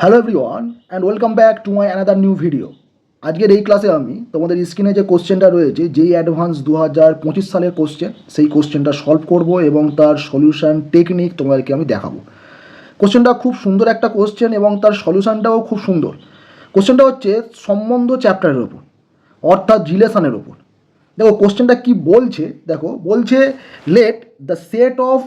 Hello everyone and welcome back to my another new video. আজকের এই ক্লাসে আমি তোমাদের স্ক্রিনে যে কোশ্চেনটা রয়েছে যেই অ্যাডভান্স 2025 সালের কোশ্চেন, সেই কোশ্চেনটা সলভ করব এবং তার সলিউশন টেকনিক তোমাদেরকে আমি দেখাবো। কোশ্চেনটা খুব সুন্দর একটা কোশ্চেন এবং তার সলিউশনটাও খুব সুন্দর। কোশ্চেনটা হচ্ছে সম্বন্ধ চ্যাপ্টারের ওপর, অর্থাৎ রিলেশনের ওপর। দেখো কোশ্চেনটা কি বলছে, দেখো বলছে let the set of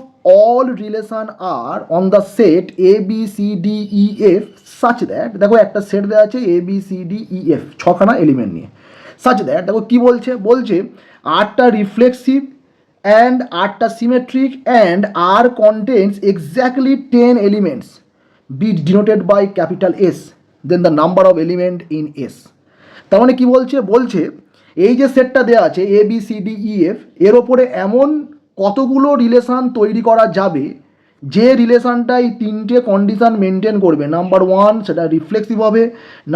all relation R on the set A B C D E F such that, দেখো একটা সেট দেওয়া আছে A B C D E F, ছখানা এলিমেন্ট নিয়ে। সাচ দ্যাট দেখো কি বলছে, বলছে আটটা রিফ্লেক্সিভ অ্যান্ড আটটা symmetric and R contents exactly 10 elements be denoted by capital S, then the number of element in S. তার মানে কি বলছে, বলছে এই যে সেটটা দেওয়া আছে A B C D E F, এর ওপরে এমন কতগুলো রিলেশান তৈরি করা যাবে যে রিলেশানটা এই তিনটে কন্ডিশান মেনটেন করবে। নাম্বার ওয়ান সেটা রিফ্লেক্সিভ হবে,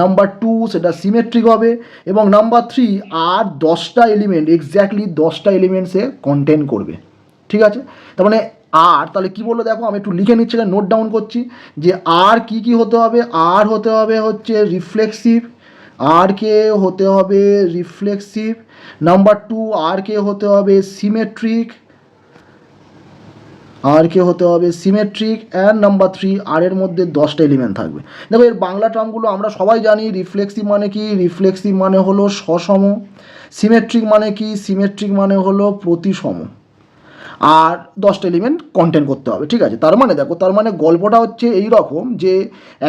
নাম্বার টু সেটা সিমেট্রিক হবে, এবং নাম্বার থ্রি আর 10টা এলিমেন্ট, এক্স্যাক্টলি 10টা এলিমেন্ট সে কন্টেন করবে। ঠিক আছে, তার মানে আর তাহলে কি বললো দেখো, আমি একটু লিখে নিচ্ছি, নোট ডাউন করছি যে আর কি কি হতে হবে। আর হতে হবে হচ্ছে রিফ্লেক্সিভ, আর কে হতে হবে রিফ্লেক্সিভ। নাম্বার টু আর কে হতে হবে সিমেট্রিক, আর কে হতে হবে সিমেট্রিক, অ্যান্ড নাম্বার থ্রি আর এর মধ্যে 10টা এলিমেন্ট থাকবে। দেখো এর বাংলা টার্মগুলো আমরা সবাই জানি। রিফ্লেক্সিভ মানে কি, রিফ্লেক্সিভ মানে হলো সসম। সিমেট্রিক মানে কি, সিমেট্রিক মানে হলো প্রতিসম। আর 10টা এলিমেন্ট কন্টেন্ট করতে হবে। ঠিক আছে, তার মানে দেখো, তার মানে গল্পটা হচ্ছে এই রকম যে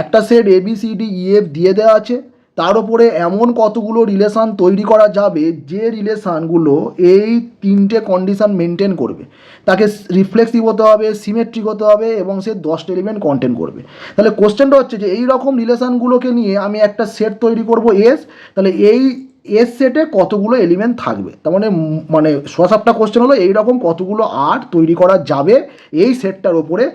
একটা set A B C D E F দিয়ে দেওয়া আছে, তার উপরে এমন কতগুলো রিলেশান তৈরি করা যাবে যে রিলেশানগুলো এই তিনটে কন্ডিশান মেনটেন করবে। তাকে রিফ্লেক্সিভ হতে হবে, সিমেট্রিক হতে হবে, এবং সে 10টা এলিমেন্ট কন্টেন্ট করবে। তাহলে কোশ্চেনটা হচ্ছে যে এই রকম রিলেশানগুলোকে নিয়ে আমি একটা সেট তৈরি করব এস, তাহলে এই এস সেটে কতগুলো এলিমেন্ট থাকবে। তার মানে মানে সোয়াসাপটা কোশ্চেন হলো এইরকম কতগুলো আর্ট তৈরি করা যাবে এই সেটটার ওপরে,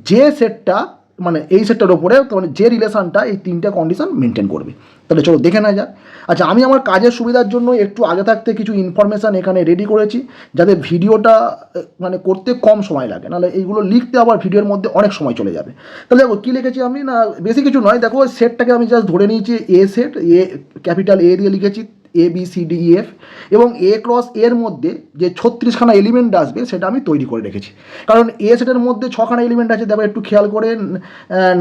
যে সেটটা মানে এই সেটটার ওপরে মানে যে রিলেশানটা এই তিনটে কন্ডিশন মেনটেন করবে। তাহলে চলো দেখে নেওয়া যাক। আচ্ছা, আমি আমার কাজের সুবিধার জন্য একটু আগে থাকতে কিছু ইনফরমেশান এখানে রেডি করেছি, যাতে ভিডিওটা মানে করতে কম সময় লাগে, নাহলে এইগুলো লিখতে আবার ভিডিওর মধ্যে অনেক সময় চলে যাবে। তাহলে দেখো কী লিখেছি আমি, না বেশি কিছু নয়, দেখো সেটটাকে আমি জাস্ট ধরে নিয়েছি এ সেট, এ ক্যাপিটাল এ দিয়ে লিখেছি A B C D E F, এবং এ ক্রস এর মধ্যে যে 36খানা এলিমেন্ট আসবে সেটা আমি তৈরি করে রেখেছি। কারণ এ সেটের মধ্যে 6খানা এলিমেন্ট আছে, দেখো একটু খেয়াল করে।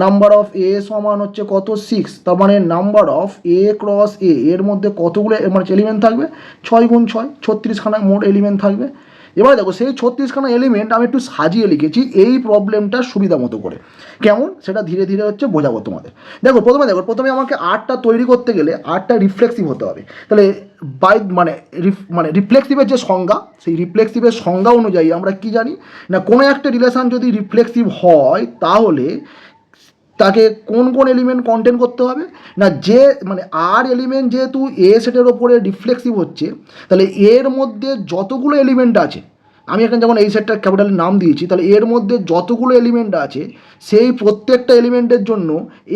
নাম্বার অফ এ সমান হচ্ছে কত, 6। তার মানে নাম্বার অফ এ ক্রস এ এর মধ্যে কতগুলো মানে এলিমেন্ট থাকবে, 6 × 6 36খানা মোট এলিমেন্ট থাকবে। এবারে দেখো সেই 36খানা এলিমেন্ট আমি একটু সাজিয়ে লিখেছি এই প্রবলেমটার সুবিধা মতো করে। কেমন সেটা ধীরে ধীরে হচ্ছে বোঝাবো তোমাদের। প্রথমে আমাকে আর্টটা তৈরি করতে গেলে আর্টটা রিফ্লেক্সিভ হতে হবে। তাহলে মানে রিফ্লেক্সিভের যে সংজ্ঞা, সেই রিফ্লেক্সিভের সংজ্ঞা অনুযায়ী আমরা কি জানি, না কোনো একটা রিলেশান যদি রিফ্লেক্সিভ হয় তাহলে তাকে কোন কোন এলিমেন্ট কন্টেন্ট করতে হবে, না যে মানে আর এলিমেন্ট যেহেতু এ সেটের ওপরে রিফ্লেক্সিভ হচ্ছে, তাহলে এর মধ্যে যতগুলো এলিমেন্ট আছে, আমি এখানে যেমন এই সেটটার ক্যাপিটালের নাম দিয়েছি, তাহলে এর মধ্যে যতগুলো এলিমেন্ট আছে সেই প্রত্যেকটা এলিমেন্টের জন্য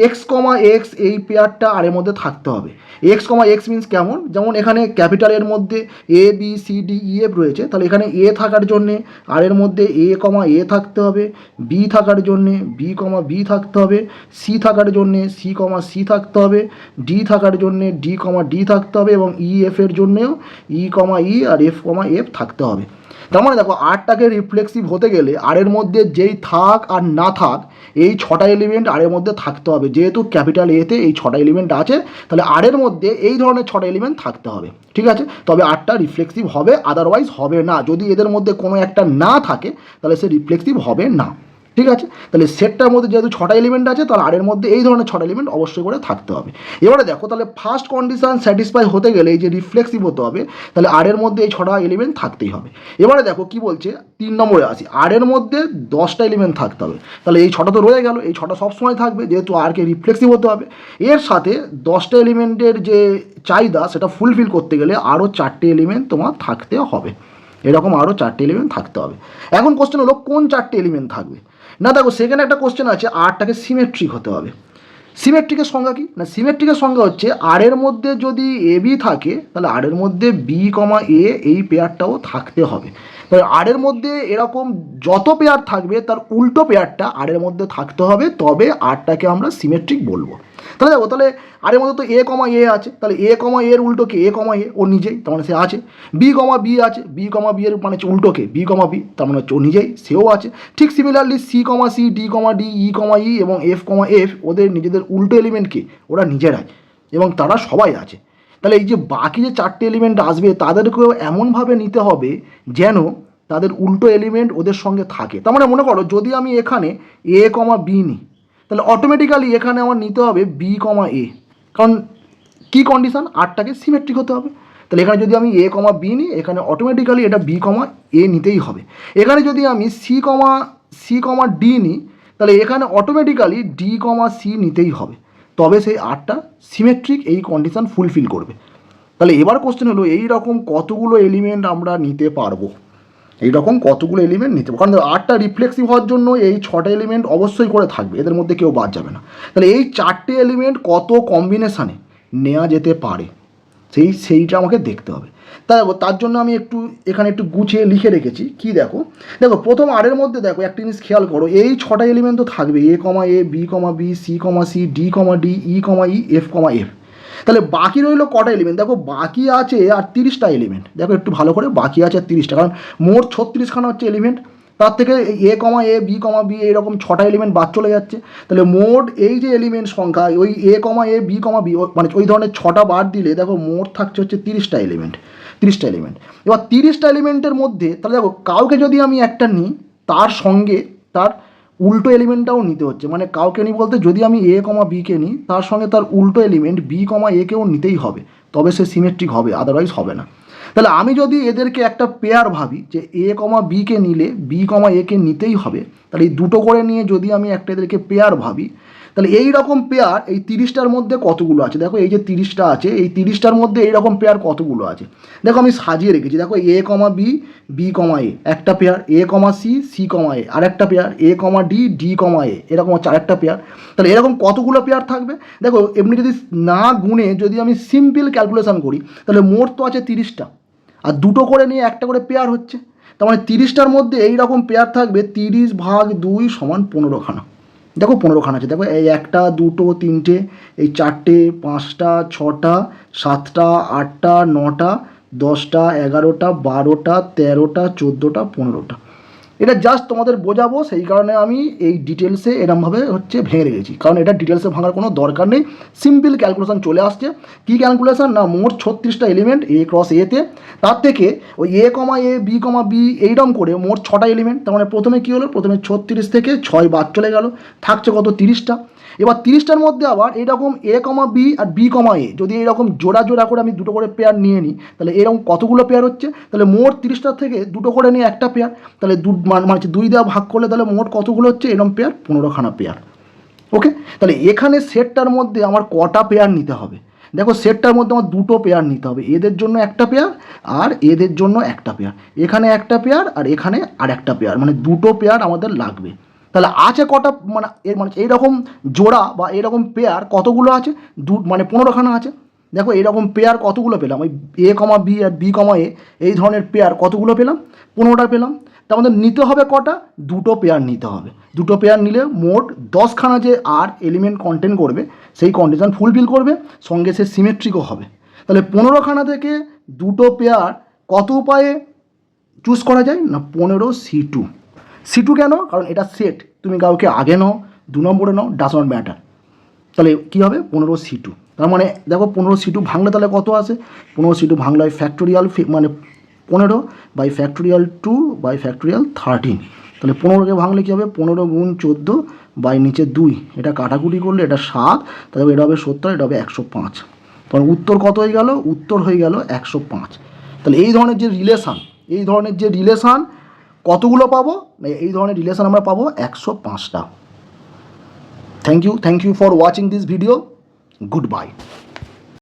এক্স কমা এক্স এই পেয়ারটা আর এর মধ্যে থাকতে হবে। এক্স কমা এক্স মিনস কেমন, যেমন এখানে ক্যাপিটালের মধ্যে A B C D E F রয়েছে, তাহলে এখানে এ থাকার জন্যে আর এর মধ্যে এ কমা এ থাকতে হবে, বি থাকার জন্যে বি কমা বি থাকতে হবে, সি থাকার জন্যে সি কমা সি থাকতে হবে, ডি থাকার জন্যে ডি কমা ডি থাকতে হবে, এবং ই এফের জন্যেও ই কমা ই আর এফ কমা এফ থাকতে হবে। তার মানে দেখো আরটাকে রিফ্লেক্সিভ হতে গেলে আরের মধ্যে যেই থাক আর না থাক এই 6টা এলিমেন্ট আরের মধ্যে থাকতে হবে। যেহেতু ক্যাপিটাল এতে এই 6টা এলিমেন্ট আছে, তাহলে আরের মধ্যে এই ধরনের 6টা এলিমেন্ট থাকতে হবে। ঠিক আছে, তবে আরটা রিফ্লেক্সিভ হবে, আদারওয়াইজ হবে না। যদি এদের মধ্যে কোনো একটা না থাকে তাহলে সে রিফ্লেক্সিভ হবে না। ঠিক আছে, তাহলে সেটটার মধ্যে যেহেতু 6টা এলিমেন্ট আছে, তাহলে আরের মধ্যে এই ধরনের 6টা এলিমেন্ট অবশ্যই করে থাকতে হবে। এবারে দেখো, তাহলে ফার্স্ট কন্ডিশন স্যাটিসফাই হতে গেলে এই যে রিফ্লেক্সিভ হতে হবে, তাহলে আরের মধ্যে এই 6টা এলিমেন্ট থাকতেই হবে। এবারে দেখো কি বলছে, 3 নম্বরে আসি, আরের মধ্যে 10টা এলিমেন্ট থাকতে হবে। তাহলে এই 6টা তো রয়ে গেল, এই 6টা সবসময় থাকবে যেহেতু আরকে রিফ্লেক্সিভ হতে হবে। এর সাথে 10টা এলিমেন্টের যে চাহিদা সেটা ফুলফিল করতে গেলে আরও 4টে এলিমেন্ট তোমার থাকতে হবে। এরকম আরও 4টে এলিমেন্ট থাকতে হবে। এখন কোশ্চেন হলো কোন 4টে এলিমেন্ট থাকবে। না দেখো সেখানে একটা কোশ্চেন আছে, আরটাকে সিমেট্রিক হতে হবে। সিমেট্রিকের সংজ্ঞা কি, না সিমেট্রিকের সংজ্ঞা হচ্ছে আর এর মধ্যে যদি এ বি থাকে তাহলে আর এর মধ্যে বি কমা এ এই পেয়ারটাও থাকতে হবে। তবে আরের মধ্যে এরকম যত পেয়ার থাকবে তার উল্টো পেয়ারটা আরের মধ্যে থাকতে হবে, তবে আরটাকে আমরা সিমেট্রিক বলবো। তাহলে দেখো, তাহলে আরের মধ্যে তো এ কমা এ আছে, তাহলে এ কমা এর উল্টোকে এ কমা এ, ও নিজেই, তার মানে সে আছে। বি কমা বি আছে, বি কমা বি এর মানে হচ্ছে উল্টোকে বি কমা বি, তার মানে হচ্ছে ও নিজেই, সেও আছে। ঠিক similarly c comma C, D কমা ডি, ই কমা ই এবং এফ কমা এফ, ওদের নিজেদের উল্টো এলিমেন্টকে ওরা নিজেরাই এবং তারা সবাই আছে। তাহলে এই যে বাকি যে চারটে এলিমেন্ট আসবে তাদেরকেও এমনভাবে নিতে হবে যেন তাদের উল্টো এলিমেন্ট ওদের সঙ্গে থাকে। তার মানে মনে করো যদি আমি এখানে এ কমা বি নিই, তাহলে অটোমেটিক্যালি এখানে আমার নিতে হবে বি কমা এ, কারণ কী কন্ডিশন, আরটাকে সিমেট্রিক হতে হবে। তাহলে এখানে যদি আমি এ কমা বি নিই, এখানে অটোমেটিক্যালি এটা বি কমা এ নিতেই হবে। এখানে যদি আমি সি কমা ডি নিই, তাহলে এখানে অটোমেটিক্যালি ডি কমা সি নিতেই হবে, তবে সেই আরটা সিমেট্রিক এই কন্ডিশন ফুলফিল করবে। তাহলে এবার কোশ্চেন হলো এই রকম কতগুলো এলিমেন্ট আমরা নিতে পারবো, এই রকম কতগুলো এলিমেন্ট নিতে পারবো, কারণ আরটা রিফ্লেক্সিভ হওয়ার জন্য এই 6টা এলিমেন্ট অবশ্যই করে থাকবে, এদের মধ্যে কেউ বাদ যাবে না। তাহলে এই 4টে এলিমেন্ট কত কম্বিনেশানে নেওয়া যেতে পারে সেইটা আমাকে দেখতে হবে। তার জন্য আমি এখানে একটু গুছিয়ে লিখে রেখেছি। কি দেখো প্রথম আরের মধ্যে দেখো একটা জিনিস খেয়াল করো, এই 6টা এলিমেন্ট তো থাকবে, এ কমা এ, B comma B, c comma C, D কমা ডি, ই কমা ই, এফ কমা এফ। তাহলে বাকি রইল কটা এলিমেন্ট, দেখো বাকি আছে আর 30টা এলিমেন্ট। দেখো একটু ভালো করে, বাকি আছে আর 30টা, কারণ মোট 36খানা হচ্ছে এলিমেন্ট, তার থেকে এ কমা এ, বি কমা বি এইরকম 6টা এলিমেন্ট বাদ চলে যাচ্ছে। তাহলে মোট এই যে এলিমেন্ট সংখ্যা, ওই এ কমা এ, বি কমা বি, মানে ওই ধরনের 6টা বাদ দিলে দেখো মোট থাকছে হচ্ছে 30টা এলিমেন্ট। এবার 30টা এলিমেন্টের মধ্যে তাহলে দেখো কাউকে যদি আমি একটা নিই, তার সঙ্গে তার উল্টো এলিমেন্টটাও নিতে হচ্ছে। মানে কাউকে নিই বলতে, যদি আমি এ কমা বিকে নিই, তার সঙ্গে তার উল্টো এলিমেন্ট বি কমা একেও নিতেই হবে, তবে সে সিমেট্রিক হবে, আদারওয়াইজ হবে না। তাহলে আমি যদি এদেরকে একটা পেয়ার ভাবি যে এ কমা বিকে নিলে বি কমা একে নিতেই হবে, তাহলে এই দুটো করে নিয়ে যদি আমি একটা এদেরকে পেয়ার ভাবি, তাহলে এই রকম পেয়ার এই 30টার মধ্যে কতগুলো আছে, দেখো এই যে 30টা আছে, এই 30টার মধ্যে এই রকম পেয়ার কতগুলো আছে দেখো আমি সাজিয়ে রেখেছি। দেখো এ কমা বি, বি কমা এ একটা পেয়ার, এ কমা সি, সি কমা এ আরেকটা পেয়ার, এ কমা ডি, ডি কমা এ এরকম হচ্ছে আরেকটা পেয়ার। তাহলে এরকম কতগুলো পেয়ার থাকবে, দেখো এমনি যদি না গুনে যদি আমি সিম্পল ক্যালকুলেশন করি, তাহলে মোট তো আছে 30টা, আর দুটো করে নিয়ে একটা করে পেয়ার হচ্ছে, তার মানে 30টার মধ্যে এই রকম পেয়ার থাকবে 30 ভাগ 2 সমান 15খানা। দেখো 15খানা আছে, দেখো এই একটা, দুটো, তিনটে, এই 4টে, 5টা, 6টা, 7টা, 8টা, 9টা, 10টা, 11টা, 12টা, 13টা, 14টা, 15টা। এটা জাস্ট তোমাদের বোঝাবো, সেই কারণে আমি এই ডিটেলসে এরমভাবে ভেঙে রেখেছি, কারণ এটা ডিটেলসে ভাঙার কোনো দরকার নেই, সিম্পল ক্যালকুলেশন চলে আসছে। কী ক্যালকুলেশন না, মোট 36টা এলিমেন্ট এ ক্রস এতে, তার থেকে ওই এ কমা এ, বি কমা বি এইরকম করে মোট 6টা এলিমেন্ট। তার মানে প্রথমে কী হলো, প্রথমে 36 থেকে 6 বাদ চলে গেল, থাকছে কত 30টা। এবার 30টার মধ্যে আবার এইরকম এ কমা বি আর বি কমা এ যদি এইরকম জোড়া জোড়া করে আমি দুটো করে পেয়ার নিয়ে নিই, তাহলে এরকম কতগুলো পেয়ার হচ্ছে, তাহলে মোট 30টার থেকে দুটো করে নিয়ে একটা পেয়ার, তাহলে মানে 2 দেওয়া ভাগ করলে তাহলে মোট কতগুলো হচ্ছে এরকম পেয়ার, 15খানা পেয়ার। ওকে, তাহলে এখানে সেটটার মধ্যে আমার কটা পেয়ার নিতে হবে, দেখো সেটটার মধ্যে আমার দুটো পেয়ার নিতে হবে, এদের জন্য একটা পেয়ার আর এদের জন্য একটা পেয়ার, এখানে একটা পেয়ার আর এখানে আর একটা পেয়ার, মানে দুটো পেয়ার আমাদের লাগবে। তাহলে আছে কটা, মানে এইরকম জোড়া বা এইরকম পেয়ার কতগুলো আছে, মানে 15খানা আছে। দেখো এইরকম পেয়ার কতগুলো পেলাম, ওই এ কমা বি আর বি কমা এ এই ধরনের পেয়ার কতগুলো পেলাম, 15টা পেলাম। তার মধ্যে নিতে হবে কটা, দুটো পেয়ার নিতে হবে, দুটো পেয়ার নিলে মোট 10খানা যে আর এলিমেন্ট কন্টেন্ট করবে সেই কন্ডিশন ফুলফিল করবে, সঙ্গে সে সিমেট্রিকও হবে। তাহলে 15খানা থেকে দুটো পেয়ার কত উপায়ে চুজ করা যায় না, 15C2। C2 কেন, কারণ এটা সেট, তুমি কাউকে আগে নাও 2 নম্বরে নাও, ডাজ নট ম্যাটার। তাহলে কী হবে 15C2। তার মানে দেখো 15C2 ভাঙলে তাহলে কত আসে, 15C2 ভাঙলে হয় ফ্যাক্টোরিয়াল, মানে 15 বাই ফ্যাক্টোরিয়াল 2 বাই ফ্যাক্টোরিয়াল 13। তাহলে 15কে ভাঙলে কী হবে, 15 গুণ 14 বাই নিচে 2, এটা কাটাকুটি করলে এটা 7, তাহলে এটা হবে 70, এটা হবে 105। তখন উত্তর কত হয়ে গেল, উত্তর হয়ে গেল 105। তাহলে এই ধরনের যে রিলেশান কতগুলো পাবো, এই ধরনের রিলেশান আমরা পাবো 105টা। Thank you for watching this video, good bye.